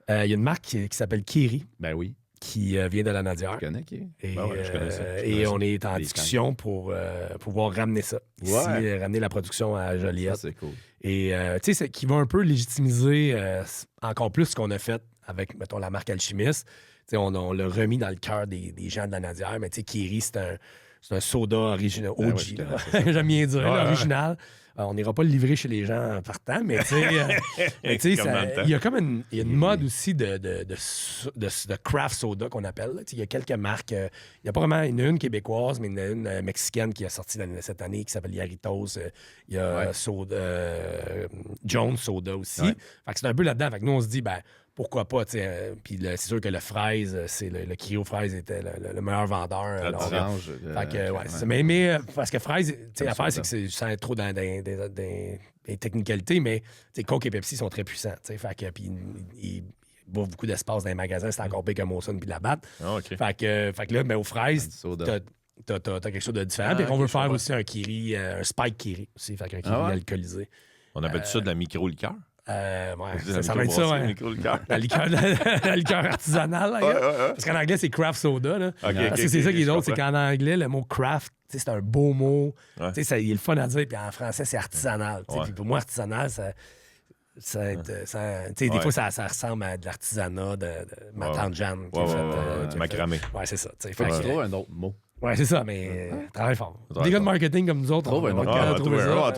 il y a une marque qui s'appelle Kiri. Ben oui. Qui vient de la Nadière. Tu connais qui? Et, je connais ça. Et on est en discussion pour pouvoir ramener ça. Ici, ramener la production à Joliette. Ça, c'est cool. Et tu sais, qui va un peu légitimiser encore plus ce qu'on a fait avec, mettons, la marque Alchimiste. T'sais, on l'a remis dans le cœur des gens de la Nadière, mais tu sais, Kiri, c'est un soda original, OG. J'aime bien dire, original. On n'ira pas le livrer chez les gens en partant, mais tu sais, il y a comme une mode aussi de craft soda qu'on appelle. Il y a quelques marques. Il y a pas vraiment une québécoise, mais une mexicaine qui a sorti cette année qui s'appelle Yarritos. Il y a Jones Soda aussi. Ouais. Fait que c'est un peu là-dedans. Fait que nous, on se dit, ben pourquoi pas, tu sais. Puis c'est sûr que le fraise, c'est le Cryo fraise était le meilleur vendeur. Fait que, mais parce que fraise, tu sais, l'affaire, c'est que c'est sans trop dans des technicalités, mais tu sais, Coke et Pepsi sont très puissants, tu sais. Fait que, puis ils bouffent beaucoup d'espace dans les magasins, c'est encore pire que Molson puis la batte. Fait que là, ben, aux fraises, t'as quelque chose de différent. Puis on veut faire aussi un Kiri, un Spike Kiri aussi, fait qu'un Kiri alcoolisé. On appelle ça de la micro-liqueur? Ça va être ça, ouais. La liqueur artisanale, là, parce qu'en anglais, c'est craft soda. Là. Parce que c'est ça qui est drôle, c'est qu'en anglais, le mot craft, c'est un beau mot. Il est le fun à dire, puis en français, c'est artisanal. Puis pour moi, artisanal, des fois, ça ressemble à de l'artisanat de ma tante Jeanne. Du macramé. Ouais, c'est ça. Faut que tu trouves un autre mot. Ouais, c'est ça, mais travaille fort. Des gars de marketing comme nous autres, on va trouver ça.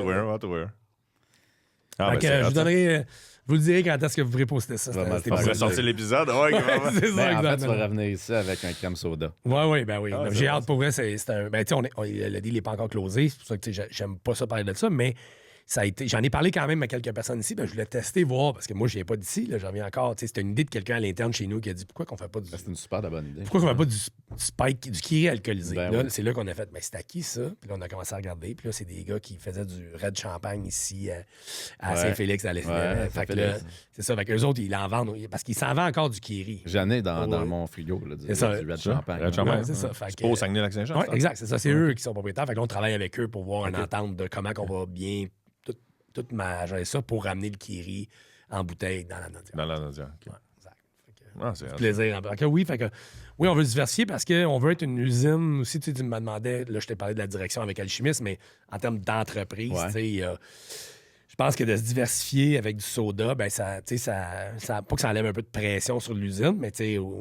Je vous donnerai... Vous le direz quand est-ce que vous voudrez poster ça. On va sortir l'épisode. C'est ça, en fait, tu vas revenir ici avec un crème soda. Oui. J'ai hâte pour vrai. C'est un... Ben, le deal n'est pas encore closé. C'est pour ça que j'aime pas ça parler de ça, mais ça a été... J'en ai parlé quand même à quelques personnes ici. Ben, je voulais tester, voir, parce que moi, je viens pas d'ici. J'en viens encore. C'était une idée de quelqu'un à l'interne chez nous qui a dit pourquoi qu'on fait pas du... C'est une super bonne idée. Pourquoi qu'on fait pas du Spike, du Kiri alcoolisé? Ben, c'est là qu'on a fait, mais c'est à qui ça? Puis là, on a commencé à regarder. Puis là, c'est des gars qui faisaient du Red Champagne ici à Saint-Félix, à l'Est. Fait que là, c'est ça. Fait qu'eux autres, ils en vendent, parce qu'ils s'en vendent encore du Kiri. J'en ai dans mon frigo, là, du Red Champagne. Red Champagne. C'est ça. C'est pas au Saguenay-Lac-Saint-Jean? Oui, exact. C'est ça. C'est eux qui sont propriétaires. Fait que là, on travaille avec eux pour voir une entente de comment on va bien j'avais ça pour ramener le Kiri en bouteille dans la Nadière. Dans la Nadière, OK. Ouais, exact. C'est plaisir. Oui, on veut se diversifier parce qu'on veut être une usine aussi. Tu me demandais, là, je t'ai parlé de la direction avec Alchimiste, mais en termes d'entreprise, je pense que de se diversifier avec du soda, ben ça, pas que ça enlève un peu de pression sur l'usine, mais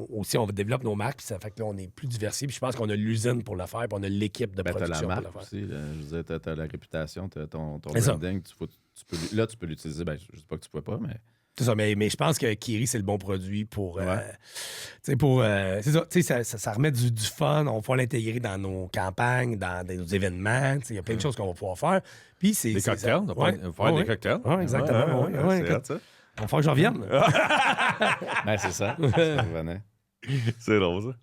aussi on développe nos marques, puis ça fait que là, on est plus diversifié. Puis je pense qu'on a l'usine pour le faire, puis on a l'équipe de production t'as la pour marque le faire. aussi, je disais, t'as la réputation, t'as ton branding. Tu peux l'utiliser. Ben, je sais pas que tu peux pas, mais... C'est ça, mais je pense que Kiri, c'est le bon produit pour... c'est ça, ça remet du fun. On va l'intégrer dans nos campagnes, dans nos événements. Il y a plein de choses qu'on va pouvoir faire. Puis c'est... Des cocktails? On va faire des cocktails? Oui, exactement. On va faire que je revienne. Ben, c'est ça. C'est drôle, ça.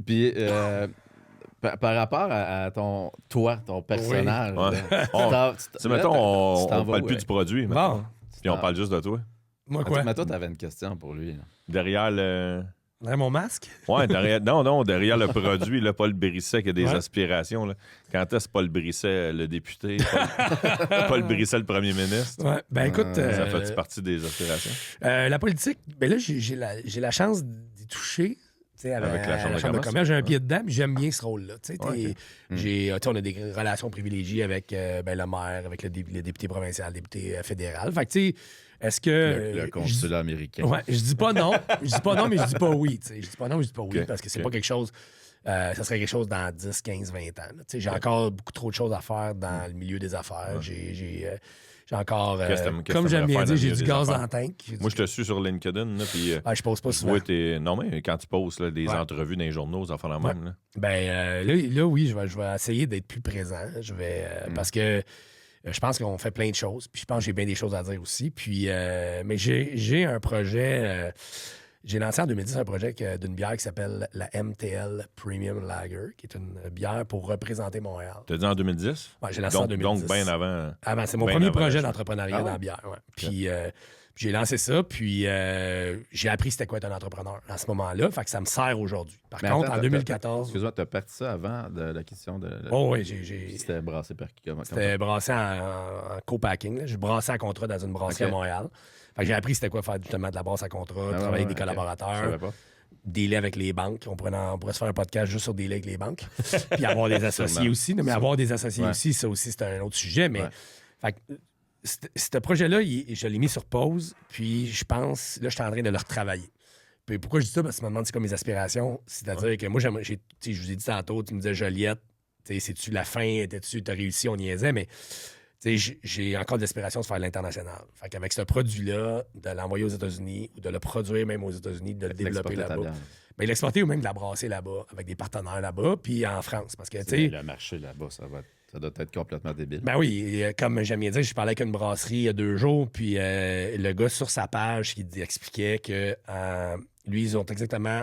Puis par rapport à ton personnage... Mettons, on parle plus du produit. Bon. Puis on parle juste de toi. Moi, quoi? Mais toi, t'avais une question pour lui. Là. Derrière le... Derrière mon masque? Ouais, derrière le produit, là, Paul Brisset qui a des aspirations. Là. Quand est-ce Paul Brisset, le député? Paul Brisset, le premier ministre? Ouais, ben écoute... Ça fait partie des aspirations? La politique, ben là, j'ai la chance d'y toucher. Avec la Chambre de commerce, j'ai un pied dedans, mais j'aime bien ce rôle-là. On a des relations privilégiées avec le maire, avec le député provincial, le député fédéral. Fait que, tu sais, est-ce que... Le consulat américain. Ouais, je dis pas non. Je dis pas non, mais je dis pas oui. Je dis pas non, mais je dis pas oui, parce que c'est pas quelque chose... ça serait quelque chose dans 10, 15, 20 ans. J'ai encore beaucoup trop de choses à faire dans le milieu des affaires. J'ai encore, comme j'aime bien dire, j'ai du gaz dans le tank. Moi, je te suis sur LinkedIn. Là, puis, je pose pas souvent. Non, mais quand tu postes là, des entrevues dans les journaux, ça fait la même. Là. Ben, là, oui, je vais essayer d'être plus présent. Parce que je pense qu'on fait plein de choses. Puis je pense que j'ai bien des choses à dire aussi. Puis, mais j'ai un projet... J'ai lancé en 2010 un projet d'une bière qui s'appelle la MTL Premium Lager, qui est une bière pour représenter Montréal. Tu as dit en 2010? Oui, j'ai lancé en 2010. Donc, bien avant. C'est mon premier projet d'entrepreneuriat dans la bière. Ouais. Puis j'ai lancé ça, puis j'ai appris c'était quoi être un entrepreneur à ce moment-là. Fait que ça me sert aujourd'hui. Par contre, en 2014... Excuse-moi, tu as parti ça avant de la question de... Oh oui, C'était brassé par qui? C'était brassé en co-packing. Je brassais à contrat dans une brasserie à Montréal. Fait que j'ai appris c'était quoi faire justement de la brasse à contrat, travailler avec des collaborateurs, dealer avec les banques. On pourrait se faire un podcast juste sur dealer avec les banques. Puis avoir des associés aussi. Mais avoir des associés aussi, ça aussi, c'est un autre sujet. Mais fait que, ce projet-là, je l'ai mis sur pause. Puis je pense, là, je suis en train de le retravailler. Puis pourquoi je dis ça? Parce que tu me demandes c'est quoi mes aspirations. C'est-à-dire que moi, je vous ai dit tantôt, tu me disais Joliette, c'est-tu la fin, t'as réussi, on niaisait, mais j'ai encore de l'aspiration de faire l'international. Fait qu'avec ce produit-là, de l'envoyer aux États-Unis ou de le produire même aux États-Unis, de le développer là-bas. Mais l'exporter ou même de la brasser là-bas, avec des partenaires là-bas, puis en France. Parce que, le marché là-bas, ça doit être complètement débile. Ben oui, comme j'aime bien dire, je parlais avec une brasserie il y a 2 jours, puis le gars sur sa page qui expliquait que lui, ils ont exactement,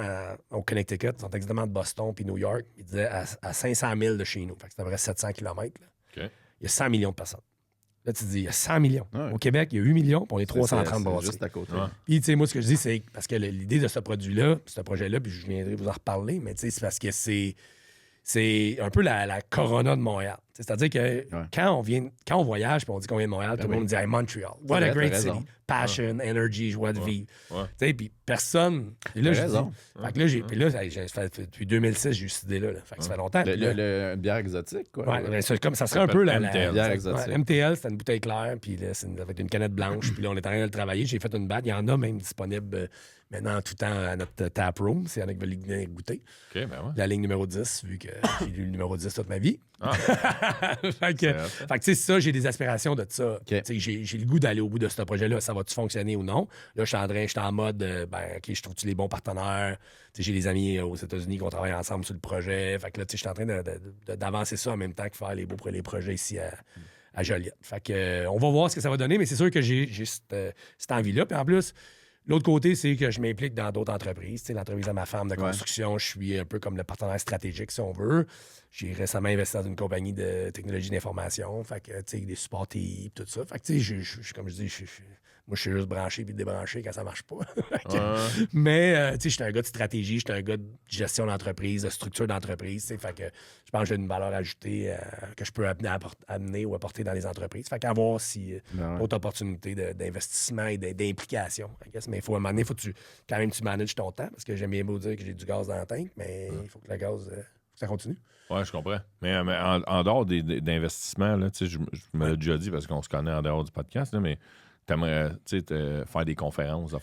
au Connecticut, ils sont exactement de Boston puis New York, il disait à 500 000 de chez nous. Fait que c'est à peu près 700 km. Là. OK. Il y a 100 millions de personnes. Là, tu te dis, il y a 100 millions. Ouais. Au Québec, il y a 8 millions, puis on est 330 brasseries. Juste à côté. Puis, tu sais, moi, ce que je dis, c'est parce que l'idée de ce produit-là, ce projet-là, puis je viendrai vous en reparler, mais tu sais, c'est parce que c'est un peu la Corona de Montréal. C'est-à-dire que quand on voyage puis on dit qu'on vient de Montréal, tout le monde dit hey, Montreal. What a great city. Passion, energy, joie de vivre. Puis personne. Et là, fait que là, puis là, depuis 2006, j'ai eu cette idée-là. Fait que ça fait longtemps. Une bière exotique, quoi. Ouais, ça serait un peu la bière exotique. MTL, c'était une bouteille claire, puis là, c'est avec une canette blanche, puis là, on est en train de le travailler. J'ai fait une batte. Il y en a même disponible maintenant tout le temps à notre taproom, s'il y en a qui veulent goûter. OK, ben ouais. La ligne numéro 10, vu que j'ai lu le numéro 10 toute ma vie. Fait que tu sais, ça, j'ai des aspirations de ça. Okay. J'ai le goût d'aller au bout de ce projet-là. Ça va-tu fonctionner ou non? Là, je suis en mode, OK, je trouve-tu les bons partenaires? T'sais, j'ai des amis aux États-Unis qui ont travaillé ensemble sur le projet. Fait que là, je suis en train d'avancer ça en même temps que faire les projets ici à Joliette. Fait que, on va voir ce que ça va donner, mais c'est sûr que j'ai cette envie-là. Puis en plus, l'autre côté, c'est que je m'implique dans d'autres entreprises. L'entreprise de ma femme de construction, je suis un peu comme le partenaire stratégique, si on veut. J'ai récemment investi dans une compagnie de technologie d'information. Fait que, tu sais, des supports TI, tout ça. Fait que, tu sais, comme je dis, moi, je suis juste branché puis débranché quand ça marche pas. Mais, tu sais, je suis un gars de stratégie, je suis un gars de gestion d'entreprise, de structure d'entreprise. Fait que je pense que j'ai une valeur ajoutée que je peux amener ou apporter dans les entreprises. Fait qu'à voir si autre opportunité d'investissement et d'implication. Mais il faut à un moment donné, quand même tu manages ton temps, parce que j'aime bien beau dire que j'ai du gaz dans la tank, mais il faut que le gaz, ça continue. Oui, je comprends. Mais en dehors d'investissements, je me l'ai déjà dit parce qu'on se connaît en dehors du podcast, là, mais t'aimerais faire des conférences,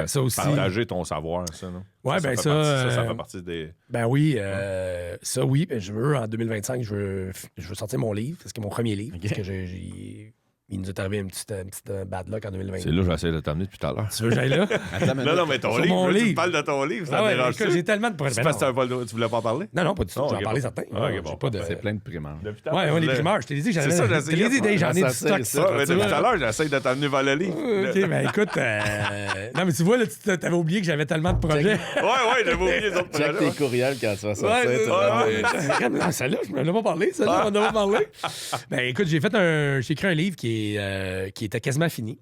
ça aussi. Partager ton savoir, ça, non? Oui, bien ça fait partie des... Ben oui, ça oui. Je veux, en 2025, je veux sortir mon livre, parce que mon premier livre, parce que il nous est arrivé une petite bad luck en 2020. C'est là que j'essaie de t'amener depuis tout à l'heure. Tu veux que j'aille là? Non, mais ton livre, tu me parles de ton livre, ça te dérange. J'ai tellement de projets. Tu voulais pas en parler? Non, pas du tout. J'en parlais certains. C'est plein de primeurs. Oui, les primeurs. Je t'ai dit que j'en ai. C'est ça, j'en ai du stock. Mais depuis tout à l'heure, j'essaie de t'amener vers le livre. OK, ben écoute. Non, mais tu vois, là, tu avais oublié que j'avais tellement de projets. Oui, j'avais oublié les autres projets. Check tes courriels quand tu vas sortir. Celle-là, je ne m'en ai pas parlé. Celle-là, on en a pas parlé. Ben écoute, j'ai écrit un livre qui qui était quasiment fini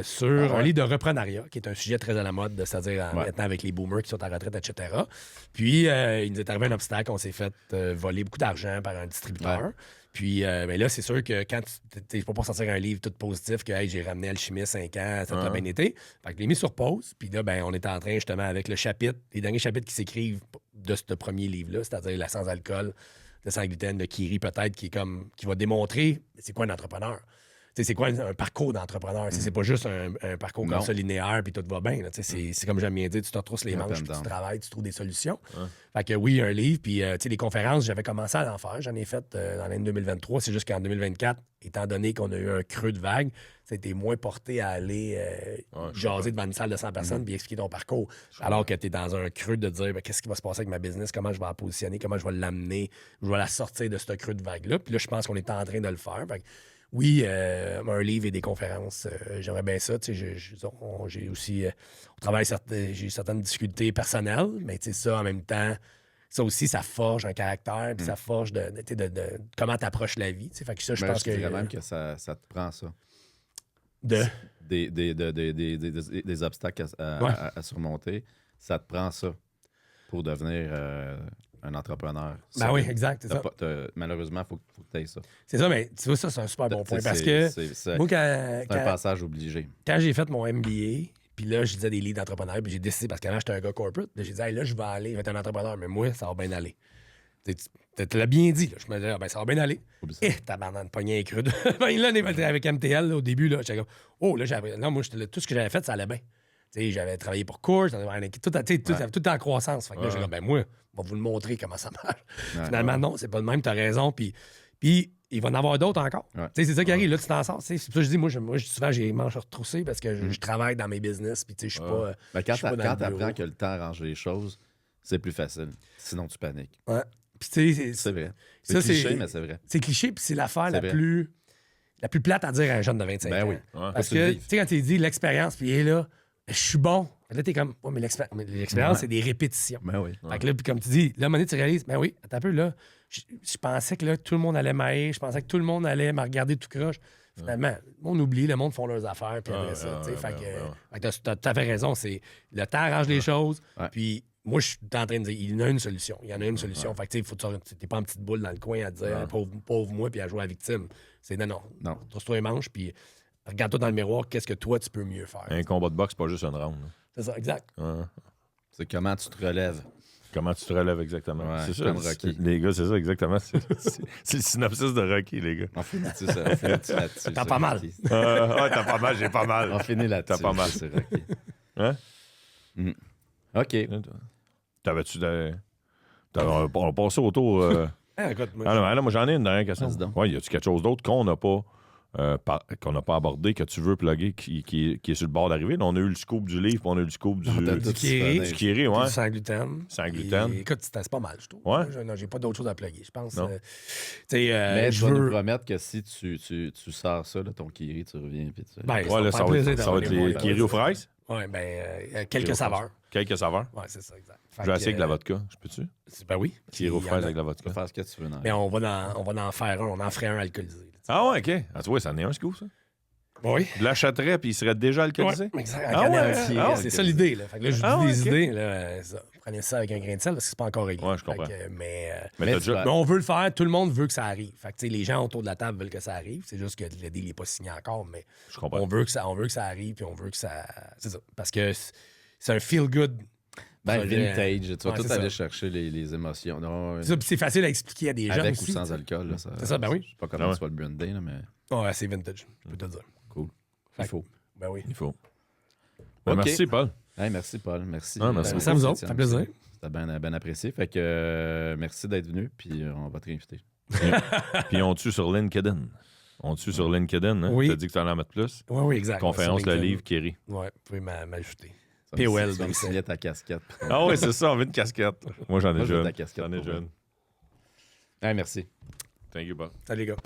sur un livre de reprenariat, qui est un sujet très à la mode, c'est-à-dire maintenant avec les boomers qui sont en retraite, etc. Puis, il nous est arrivé un obstacle. On s'est fait voler beaucoup d'argent par un distributeur. Ouais. Puis là, c'est sûr que quand tu n'es pas pour sortir un livre tout positif, que hey, j'ai ramené Alchimiste 5 ans, ça t'a bien été. Fait que je l'ai mis sur pause. Puis là, on est en train justement avec le chapitre, les derniers chapitres qui s'écrivent de ce premier livre-là, c'est-à-dire la sans alcool, le sans gluten, le Kiri peut-être, qui va démontrer c'est quoi un entrepreneur. T'sais, c'est quoi un parcours d'entrepreneur? C'est pas juste un parcours comme ça linéaire puis tout va bien. C'est comme j'aime bien dire, tu te retrousses les manches, puis tu travailles, tu trouves des solutions. Fait que oui, un livre, puis les conférences, j'avais commencé à en faire. J'en ai fait dans l'année 2023. C'est juste qu'en 2024, étant donné qu'on a eu un creux de vague, c'était moins porté à aller jaser devant une salle de 100 personnes puis expliquer ton parcours. Alors que tu es dans un creux de dire qu'est-ce qui va se passer avec ma business, comment je vais la positionner, comment je vais l'amener, je vais la sortir de ce creux de vague-là. Puis là, je pense qu'on est en train de le faire. Fait que, oui, un livre et des conférences, j'aimerais bien ça. J'ai aussi, au travail, j'ai eu certaines difficultés personnelles, mais ça, en même temps, ça aussi, ça forge un caractère, puis ça forge de comment tu approches la vie. Fait que ça, je pense que. dirais même que ça te prend ça. Des obstacles à surmonter. Ça te prend ça pour devenir un entrepreneur. Ben oui, exact. C'est ça. Malheureusement, il faut que tu aies ça. C'est ça, mais tu vois, ça, c'est un super bon point. Parce que moi, c'est un passage obligé. Quand j'ai fait mon MBA, puis là, je disais des livres d'entrepreneurs, puis j'ai décidé, parce qu'avant, j'étais un gars corporate, là, j'ai dit, hey, là, je vais aller être un entrepreneur, mais moi, ça va bien aller. Tu l'as bien dit, là. Je me disais, ça va bien aller. Ta banane poignée est crue. Là, avec MTL, là, au début, là, j'étais comme, oh, là, non, moi, tout ce que j'avais fait, ça allait bien. J'avais travaillé pour Coors, tout en croissance. Fait que là, j'ai dit, moi, on va vous le montrer comment ça marche. Finalement, non, c'est pas le même, t'as raison. Puis il va en avoir d'autres encore. C'est ça qui arrive, là, tu t'en sors. C'est pour ça que je dis, moi, souvent, j'ai les manches retroussées parce que je travaille dans mes business. Puis, je suis pas. Quand tu apprends que le temps arrange les choses, c'est plus facile. Sinon, tu paniques. Ouais. Puis, c'est vrai. C'est cliché, mais c'est vrai. C'est cliché, puis c'est l'affaire la plus plate à dire à un jeune de 25 ans. Oui. Parce que, tu sais, quand tu dis l'expérience, puis là, je suis bon. Là, t'es comme, mais l'expérience, c'est des répétitions. Ben oui. Fait que là, puis comme tu dis, là, à un moment donné, tu réalises, ben oui, attends un peu, là, je pensais que là, tout le monde allait m'haïr, je pensais que tout le monde allait me regarder tout croche. Finalement, le monde oublie, le monde font leurs affaires, puis après ça, tu sais. Fait que t'as tout à fait raison, c'est le temps arrange les choses, puis moi, je suis en train de dire, il y en a une solution. Il y en a une solution. Fait que, tu sais, t'es pas en petite boule dans le coin à dire, pauvre moi, puis à jouer à la victime. C'est non. Trouve-toi les manches, puis regarde-toi dans le miroir, qu'est-ce que toi, tu peux mieux faire. Un combat de boxe, c'est pas juste une ronde. C'est ça, exact. C'est comment tu te relèves. Comment tu te relèves exactement. Ouais, c'est ça. Comme Rocky. Les gars, c'est ça, exactement. C'est le synopsis de Rocky, les gars. On finit là-dessus. T'as pas mal. T'as pas mal, j'ai pas mal. On finit là-dessus. T'as pas mal. C'est Rocky. Hein? OK. T'avais-tu on va passer autour. Écoute, moi, j'en ai une dernière question. Ouais, y a-tu quelque chose d'autre qu'on n'a pas abordé, que tu veux plugger, qui est sur le bord d'arriver? On a eu le scoop du livre, puis on a eu le scoop du Kiri. Du Kiri, ouais. Sans gluten. Sans gluten. Écoute, c'est pas mal, je trouve. Ouais. J'ai pas d'autre chose à plugger, je pense. Mais je vais nous promettre que si tu sors ça, là, ton Kiri, tu reviens. Puis ça va être les Kiri aux fraises? Oui, quelques saveurs. Quelques saveurs? Oui, c'est ça, exact. Je vais essayer avec la vodka, je peux-tu? Ben oui. Kiri aux fraises avec la vodka. Tu peux faire ce que tu veux. Mais on va en faire un. On en ferait un alcoolisé. Ah ouais, OK. Ah, tu vois, ça en est un scoop, ça? Oui. Je l'achèterais, puis il serait déjà alcoolisé? Oui, exact. C'est ça l'idée. Là. Fait que là, je vous dis des idées. Là, prenez ça avec un grain de sel parce que c'est pas encore réglé. Oui, je comprends. Mais on veut le faire. Tout le monde veut que ça arrive. Fait que, les gens autour de la table veulent que ça arrive. C'est juste que le deal n'est pas signé encore, mais on veut que ça arrive, puis on veut que ça... C'est ça. Parce que c'est un feel-good. Vintage, tu vas tout aller chercher les émotions. C'est facile à expliquer à des gens avec aussi. Ou sans alcool. C'est ça, ben oui. Je sais pas comment tu vas le brander, là, mais... Ouais, c'est vintage, je peux te dire. Cool. Il faut. Ben oui. Il faut. Merci, Paul. Merci, Paul. Merci. Merci à vous autres. Ça fait plaisir. C'était bien apprécié. Fait que merci d'être venu, puis on va te réinviter. Puis on tue sur LinkedIn. On tue sur LinkedIn, hein? Oui. Tu as dit que tu en as mettre plus? Oui, exact. Conférence, le livre, Kiri. Oui, vous pouvez m'ajouter. POL. Donc, signer ta casquette. Ah oui, c'est ça, on veut une casquette. Moi, j'en ai jeune. J'en ai jeune. Merci. Thank you, Bob. Salut, les gars.